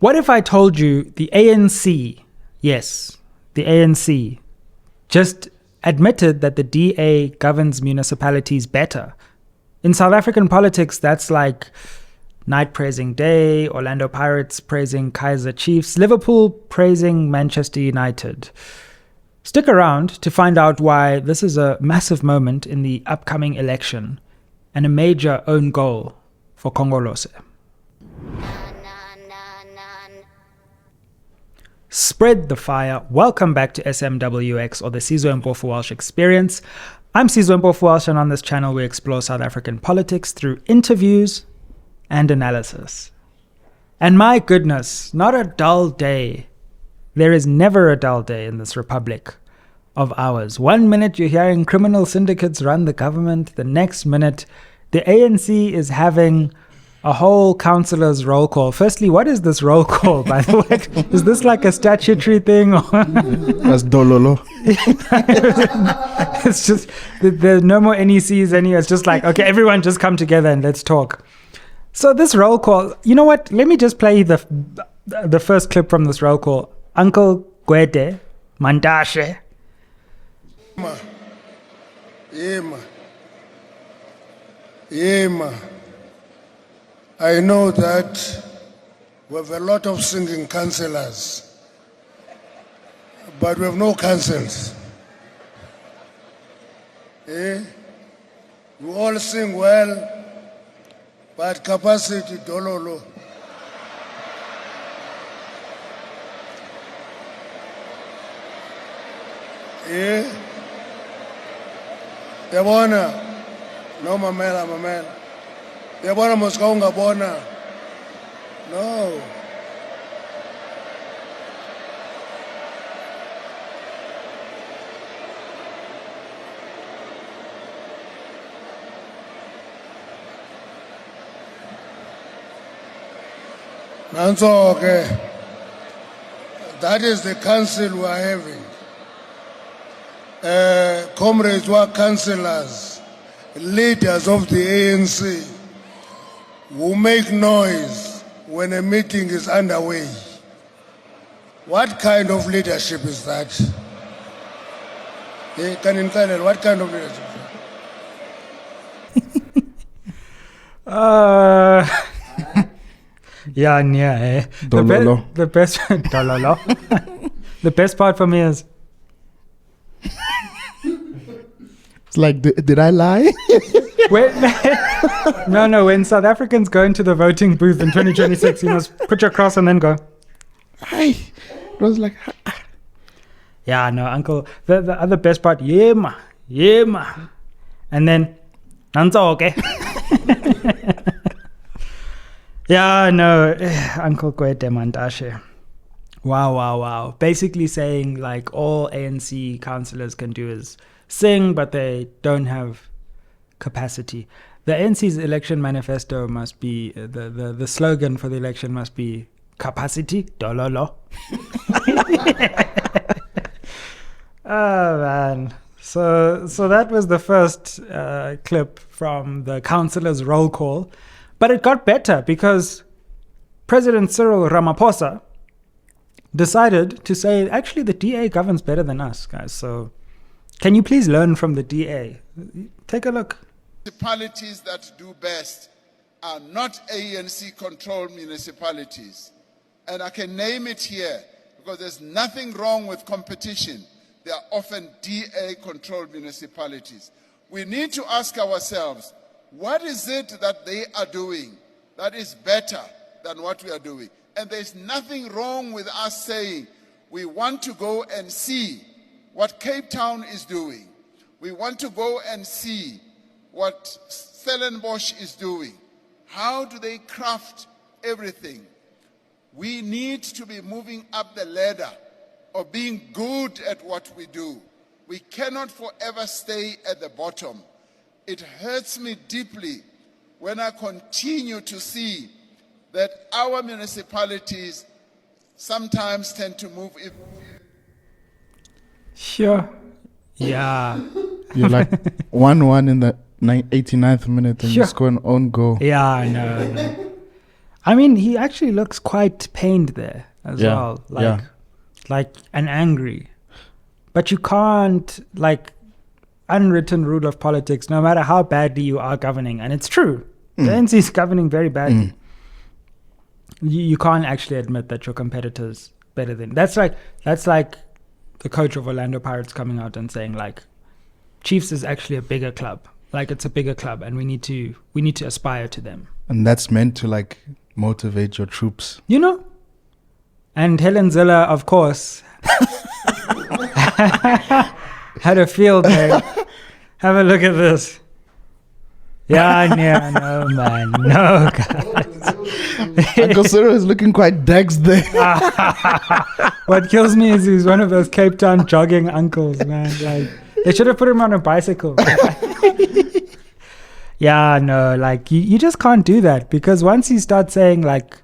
What if I told you the ANC, yes, the ANC, just admitted that the DA governs municipalities better? In South African politics, that's like Night praising Day, Orlando Pirates praising Kaizer Chiefs, Liverpool praising Manchester United. Stick around to find out why this is a massive moment in the upcoming election and a major own goal for Congolose. Spread the fire. Welcome back to SMWX, or the Mpofu-Walsh experience. I'm Mpofu-Walsh, and on this channel we explore South African politics through interviews and analysis. And my goodness, not a dull day. There is never a dull day in this republic of ours. 1 minute you're hearing criminal syndicates run the government, the next minute the ANC is having a whole councillors roll call. Firstly, what is this roll call, by the way? Is this like a statutory thing? That's dololo. It's just, there's no more NECs anyway. It's just like, okay, everyone just come together and let's talk. So this roll call, you know what? Let me just play the first clip from this roll call. Uncle Gwede, Mantashe. Yema. I know that we have a lot of singing councillors, but we have no councils. We all sing well, but capacity dololo. Yabona, no mamela. Yabona moska ungabona. No. Nanso okay. That is the council we are having. Comrades who are councillors, leaders of the ANC, who make noise when a meeting is underway. What kind of leadership is that? What kind of leadership is that? Yeah. The best dololo. The best part for me is, it's like, did I lie? No, when South Africans go into the voting booth in 2026, you must put your cross and then go. Hi. It was like, yeah, no, uncle. The other best part, yeah, and then, nanzo, okay. Yeah, no, Uncle Kwete Mantashe. Wow. Basically saying like all ANC councillors can do is sing, but they don't have capacity. The ANC's election manifesto must be, the slogan for the election must be capacity, dololo. Oh man. So that was the first clip from the councillors' roll call. But it got better because President Cyril Ramaphosa decided to say, actually, the DA governs better than us, guys. So can you please learn from the DA? Take a look. Municipalities that do best are not ANC-controlled municipalities. And I can name it here because there's nothing wrong with competition. They are often DA-controlled municipalities. We need to ask ourselves, what is it that they are doing that is better than what we are doing? And there's nothing wrong with us saying we want to go and see what Cape Town is doing. We want to go and see what Stellenbosch is doing. How do they craft everything? We need to be moving up the ladder of being good at what we do. We cannot forever stay at the bottom. It hurts me deeply when I continue to see that our municipalities sometimes tend to move. Sure. Yeah. You're like 1-1 in the 89th minute and you score an own goal. Yeah, I know. I mean, he actually looks quite pained there as Yeah, well. yeah. Like, and angry. But you can't, like, unwritten rule of politics, no matter how badly you are governing, and it's true. The ANC is governing very badly. You can't actually admit that your competitor's better than. That's like the coach of Orlando Pirates coming out and saying, like, Chiefs is actually a bigger club. Like, it's a bigger club, and we need to aspire to them. And that's meant to, like, motivate your troops. You know? And Helen Ziller, of course, had a field day. Have a look at this. Yeah, no, man. No, God. Uncle Cyril is looking quite dexed there. What kills me is he's one of those Cape Town jogging uncles, man. Like, they should have put him on a bicycle. Yeah, no, like, you just can't do that, because once you start saying, like,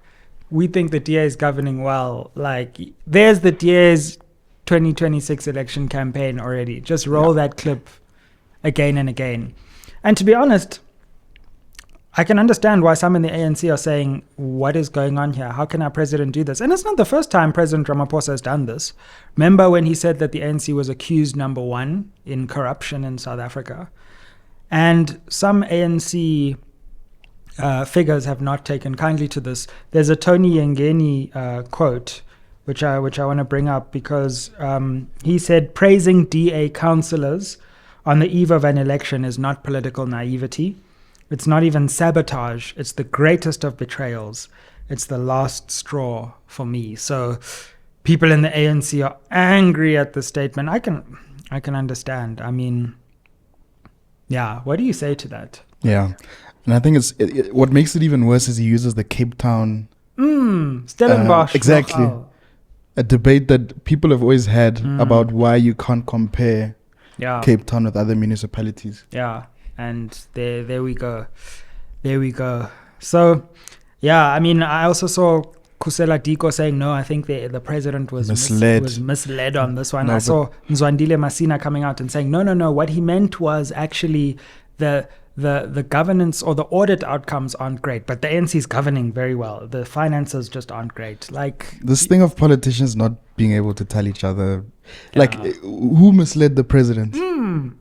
we think the DA is governing well, like, there's the DA's 2026 election campaign already. Just roll that clip again and again. And to be honest, I can understand why some in the ANC are saying, what is going on here? How can our president do this? And it's not the first time President Ramaphosa has done this. Remember when he said that the ANC was accused number one in corruption in South Africa? And some ANC figures have not taken kindly to this. There's a Tony Yengeni quote, which I want to bring up, because he said, praising DA councillors on the eve of an election is not political naivety. It's not even sabotage. It's the greatest of betrayals. It's the last straw for me. So people in the ANC are angry at the statement. I can understand. I mean, yeah, what do you say to that? Yeah. And I think what makes it even worse is he uses the Cape Town. Stellenbosch. Exactly. A debate that people have always had about why you can't compare Cape Town with other municipalities. Yeah. And there we go. There we go. So, yeah, I mean, I also saw Kusela Diko saying, no, I think the president was misled on this one. No, I saw Nzwandile Masina coming out and saying, no, what he meant was actually the governance or the audit outcomes aren't great, but the ANC is governing very well. The finances just aren't great. Like, this thing of politicians not being able to tell each other, like, who misled the president?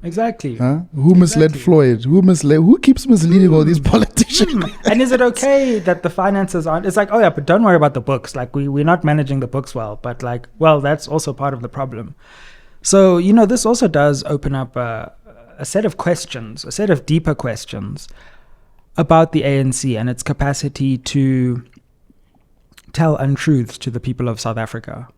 Exactly. Huh? Who misled Floyd? Who keeps misleading all these politicians? And is it okay that the finances aren't? It's like, oh yeah, but don't worry about the books. Like, we're not managing the books well. But like, well, that's also part of the problem. So, you know, this also does open up a set of questions, a set of deeper questions about the ANC and its capacity to tell untruths to the people of South Africa.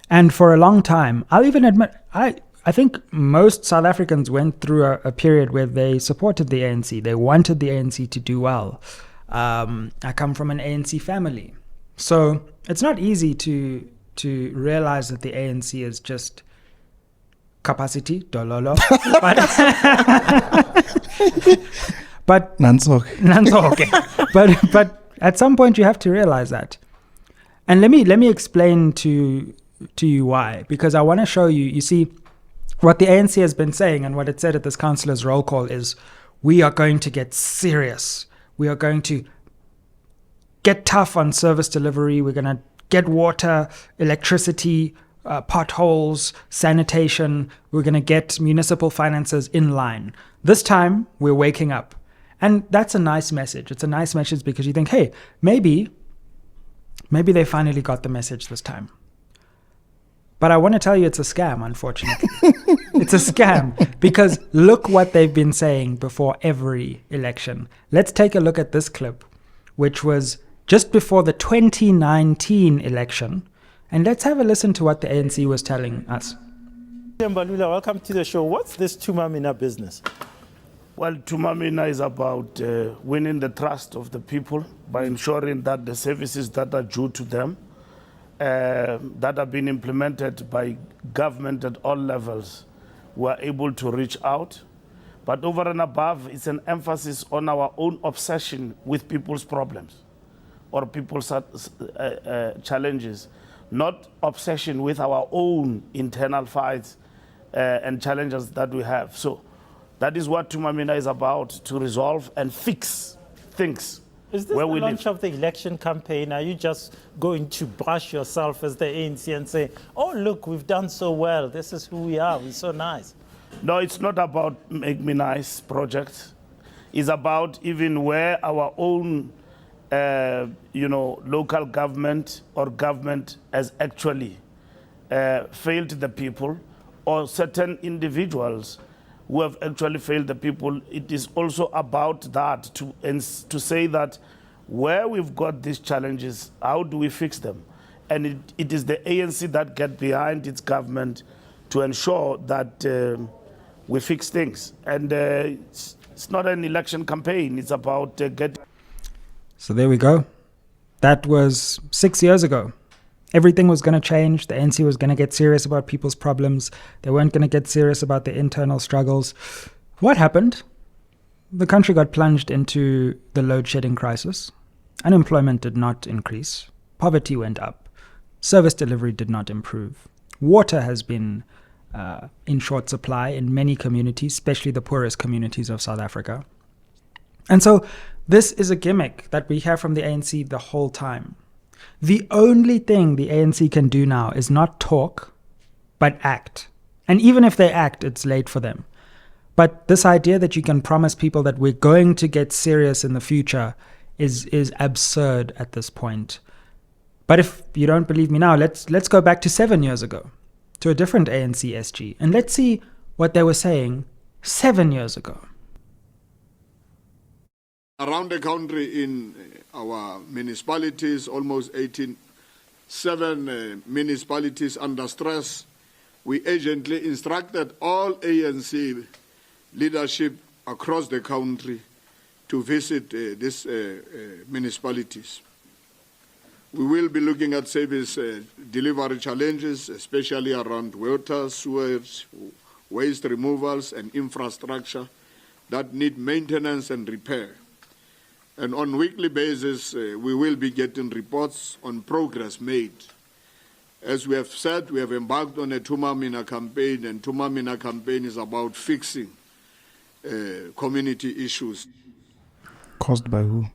And for a long time, I'll even admit, I think most South Africans went through a period where they supported the ANC. They wanted the ANC to do well. I come from an ANC family. So it's not easy to realize that the ANC is just capacity, dololo. But Nansok. But at some point you have to realize that. And let me explain to you why. Because I want to show you, you see, what the ANC has been saying and what it said at this councillor's roll call is, we are going to get serious. We are going to get tough on service delivery. We're going to get water, electricity, potholes, sanitation. We're going to get municipal finances in line. This time, we're waking up. And that's a nice message. It's a nice message because you think, hey, maybe they finally got the message this time. But I want to tell you it's a scam, unfortunately. It's a scam because look what they've been saying before every election. Let's take a look at this clip, which was just before the 2019 election. And let's have a listen to what the ANC was telling us. Mbalula, welcome to the show. What's this Tumamina business? Well, Tumamina is about winning the trust of the people by ensuring that the services that are due to them, that have been implemented by government at all levels, were able to reach out. But over and above, it's an emphasis on our own obsession with people's problems or people's challenges, not obsession with our own internal fights and challenges that we have. So that is what Tumamina is about, to resolve and fix things Is this the launch of the election campaign? Are you just going to brush yourself as the ANC and say, oh, look, we've done so well. This is who we are. We're so nice. No, it's not about Make Me Nice project. It's about even where our own, local government or government has actually failed the people, or certain individuals who have actually failed the people. It is also about that, to say that where we've got these challenges, how do we fix them? And it is the ANC that get behind its government to ensure that we fix things. And it's not an election campaign, it's about getting... So there we go. That was 6 years ago. Everything was going to change. The ANC was going to get serious about people's problems. They weren't going to get serious about the internal struggles. What happened? The country got plunged into the load shedding crisis. Unemployment did not increase. Poverty went up. Service delivery did not improve. Water has been in short supply in many communities, especially the poorest communities of South Africa. And so this is a gimmick that we hear from the ANC the whole time. The only thing the ANC can do now is not talk, but act. And even if they act, it's late for them. But this idea that you can promise people that we're going to get serious in the future is absurd at this point. But if you don't believe me now, let's go back to 7 years ago, to a different ANC SG, and let's see what they were saying 7 years ago. Around the country in our municipalities, almost 7 municipalities under stress, we urgently instructed all ANC leadership across the country to visit these municipalities. We will be looking at service delivery challenges, especially around water, sewage, waste removals and infrastructure that need maintenance and repair. And on a weekly basis, we will be getting reports on progress made. As we have said, we have embarked on a Tumamina campaign, and Tumamina campaign is about fixing community issues. Caused by who?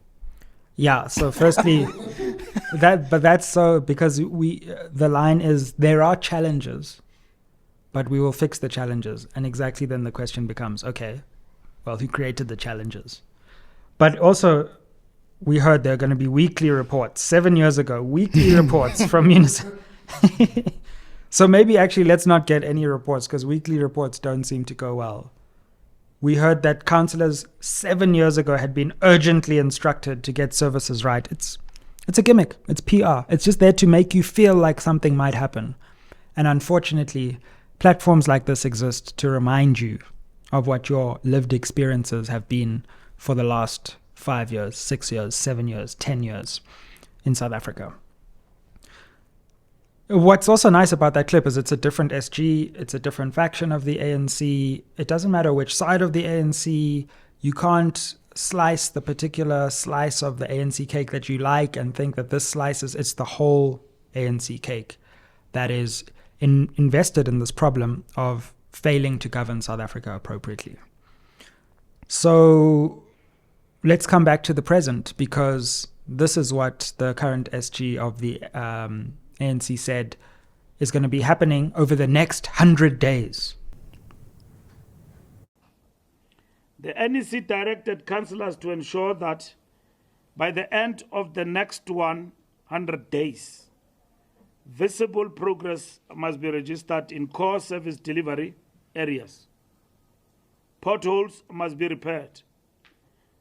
Yeah, so firstly, that's so because the line is there are challenges, but we will fix the challenges. And exactly then the question becomes, okay, well, who created the challenges? But also, we heard there are going to be weekly reports. 7 years ago, weekly reports from municipalities. So maybe actually let's not get any reports, because weekly reports don't seem to go well. We heard that councillors 7 years ago had been urgently instructed to get services right. It's a gimmick. It's PR. It's just there to make you feel like something might happen. And unfortunately, platforms like this exist to remind you of what your lived experiences have been for the last 5 years, 6 years, 7 years, 10 years in South Africa. What's also nice about that clip is it's a different SG, it's a different faction of the ANC. It doesn't matter which side of the ANC. You can't slice the particular slice of the ANC cake that you like and think that this slice it's the whole ANC cake that is invested in this problem of failing to govern South Africa appropriately. So let's come back to the present, because this is what the current SG of the ANC said is going to be happening over the next 100 days. The NEC directed councillors to ensure that by the end of the next 100 days, visible progress must be registered in core service delivery areas. Potholes must be repaired.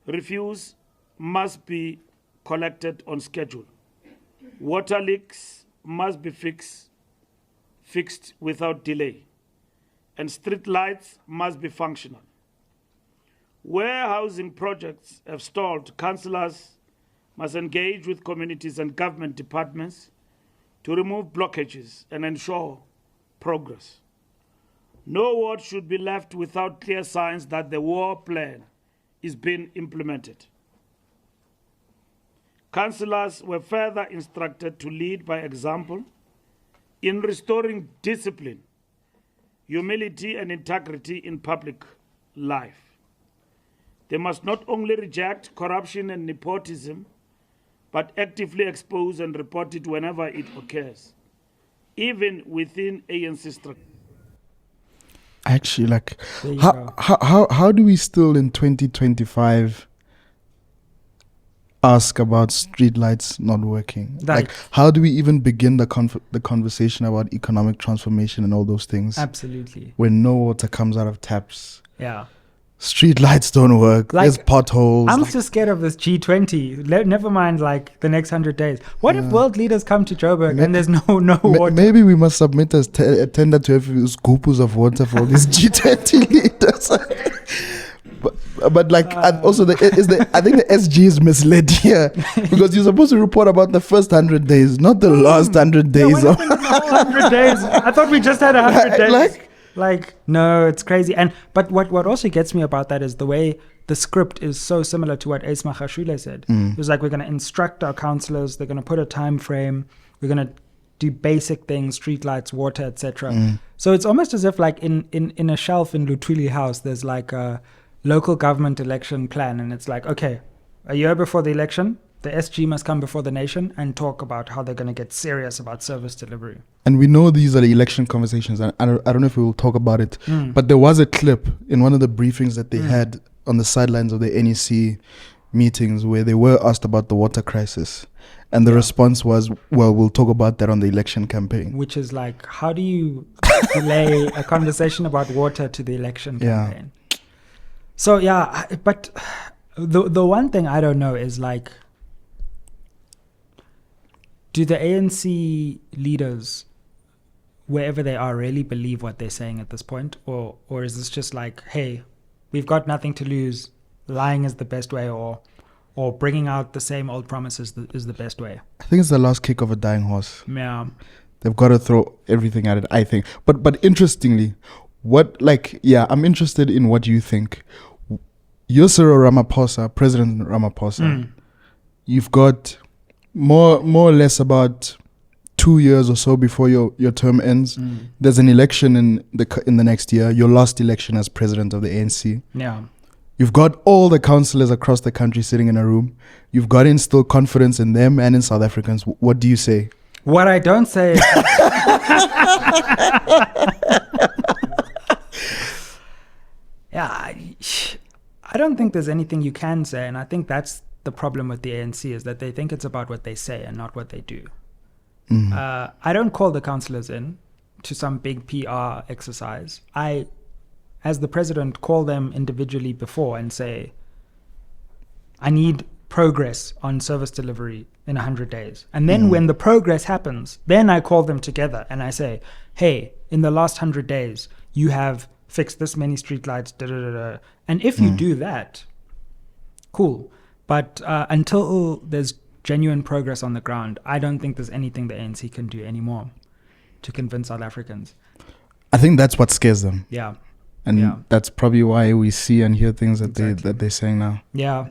Refuse must be collected on schedule. Water leaks must be fixed without delay. And street lights must be functional. Where housing projects have stalled, councillors must engage with communities and government departments to remove blockages and ensure progress. No ward should be left without clear signs that the war plan is being implemented. Councillors were further instructed to lead by example in restoring discipline, humility, and integrity in public life. They must not only reject corruption and nepotism, but actively expose and report it whenever it occurs, even within ANC structure. Actually, like, how do we still in 2025 ask about streetlights not working? Like, how do we even begin the conversation about economic transformation and all those things? Absolutely. When no water comes out of taps. Yeah. Street lights don't work. Like, there's potholes. I'm just scared of this G20. Never mind, like, the next 100 days. What if world leaders come to Joburg and there's no water? Maybe we must submit a tender to have scoopers of water for these G20 leaders. but like, also, I think the SG is misled here because you're supposed to report about the first 100 days, not the last 100 days. Yeah, 100 days. I thought we just had 100 days. Like, no, it's crazy. But what also gets me about that is the way the script is so similar to what Ace Magashule said. It was like, we're going to instruct our councillors, they're going to put a time frame, we're going to do basic things, streetlights, water, etc. So it's almost as if, like, in a shelf in Lutuli House, there's like a local government election plan, and it's like, okay, a year before the election, the SG must come before the nation and talk about how they're going to get serious about service delivery. And we know these are the election conversations, and I don't know if we will talk about it, but there was a clip in one of the briefings that they had on the sidelines of the NEC meetings where they were asked about the water crisis. And the response was, well, we'll talk about that on the election campaign. Which is like, how do you delay a conversation about water to the election campaign? So, but the one thing I don't know is, like, do the ANC leaders, wherever they are, really believe what they're saying at this point? Or is this just like, hey, we've got nothing to lose, lying is the best way, or bringing out the same old promises is the best way? I think it's the last kick of a dying horse. Yeah. They've got to throw everything at it, I think. But interestingly, I'm interested in what you think. You're Cyril Ramaphosa, President Ramaphosa. You've got more or less about 2 years or so before your term ends. There's an election in the next year, your last election as president of the ANC. Yeah. You've got all the councillors across the country sitting in a room. You've got to instill confidence in them and in South Africans. What do you say? What I don't say is I don't think there's anything you can say, and I think that's the problem with the ANC, is that they think it's about what they say and not what they do. I don't call the councillors in to some big PR exercise. I, as the president, call them individually before and say, I need progress on service delivery in 100 days. And then when the progress happens, then I call them together and I say, hey, in the last 100 days, you have fixed this many streetlights, And if you do that, cool. But until there's genuine progress on the ground, I don't think there's anything the ANC can do anymore to convince South Africans. I think that's what scares them. Yeah. And that's probably why we see and hear things that they're saying now. Yeah.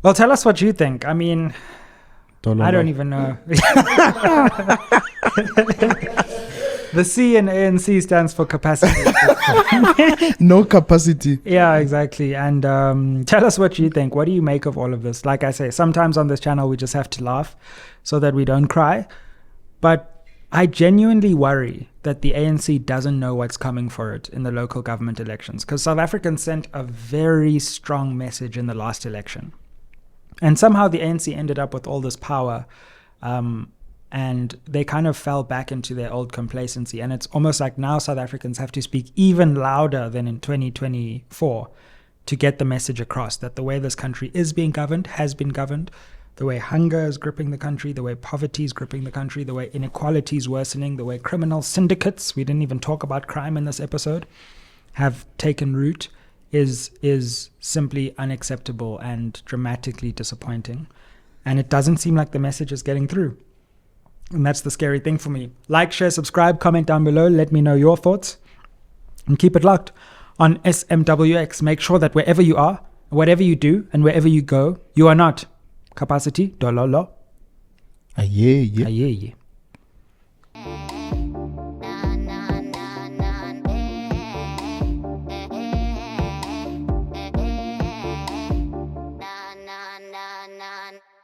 Well, tell us what you think. I mean, I don't even know. The C in ANC stands for capacity. No capacity. Yeah, exactly. And tell us what you think. What do you make of all of this? Like I say, sometimes on this channel, we just have to laugh so that we don't cry. But I genuinely worry that the ANC doesn't know what's coming for it in the local government elections, because South Africans sent a very strong message in the last election. And somehow the ANC ended up with all this power, and they kind of fell back into their old complacency. And it's almost like now South Africans have to speak even louder than in 2024 to get the message across that the way this country is being governed, has been governed, the way hunger is gripping the country, the way poverty is gripping the country, the way inequality is worsening, the way criminal syndicates, we didn't even talk about crime in this episode, have taken root, is simply unacceptable and dramatically disappointing. And it doesn't seem like the message is getting through. And that's the scary thing for me. Like, share, subscribe, comment down below. Let me know your thoughts. And keep it locked on SMWX. Make sure that wherever you are, whatever you do, and wherever you go, you are not capacity, dololo. Aye. Aye.